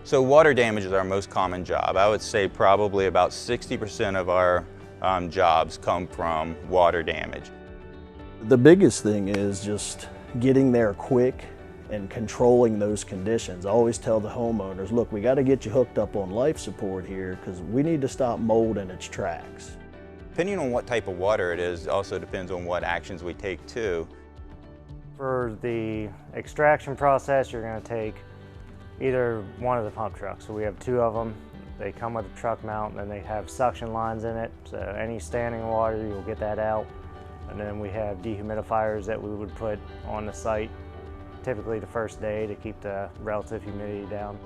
So water damage is our most common job. I would say probably about 60% of our jobs come from water damage. The biggest thing is just getting there quick and controlling those conditions. I always tell the homeowners, look, we got to get you hooked up on life support here because we need to stop mold in its tracks. Depending on what type of water it is, also depends on what actions we take too. For the extraction process, you're going to take either one of the pump trucks. So we have two of them. They come with a truck mount and they have suction lines in it. So any standing water, you'll get that out. And then we have dehumidifiers that we would put on the site, typically the first day to keep the relative humidity down.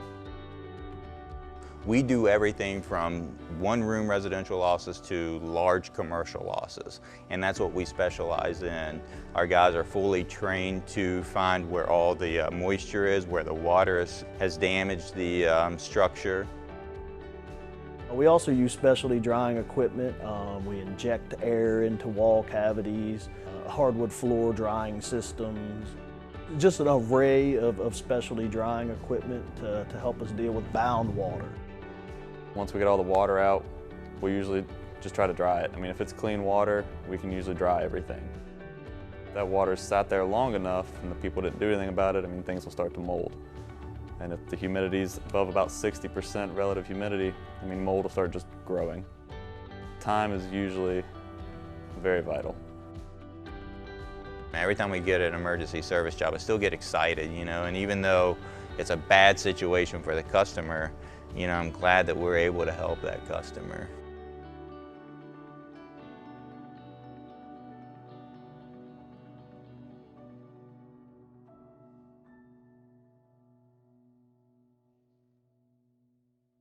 We do everything from one-room residential losses to large commercial losses, and that's what we specialize in. Our guys are fully trained to find where all the moisture is, where the water has damaged the structure. We also use specialty drying equipment. We inject air into wall cavities, hardwood floor drying systems. Just an array of specialty drying equipment to help us deal with bound water. Once we get all the water out, we usually just try to dry it. I mean, if it's clean water, we can usually dry everything. If that water's sat there long enough and the people didn't do anything about it, I mean, things will start to mold. And if the humidity's above about 60% relative humidity, I mean, mold will start just growing. Time is usually very vital. Every time we get an emergency service job, I still get excited, you know, and even though it's a bad situation for the customer, you know, I'm glad that we're able to help that customer.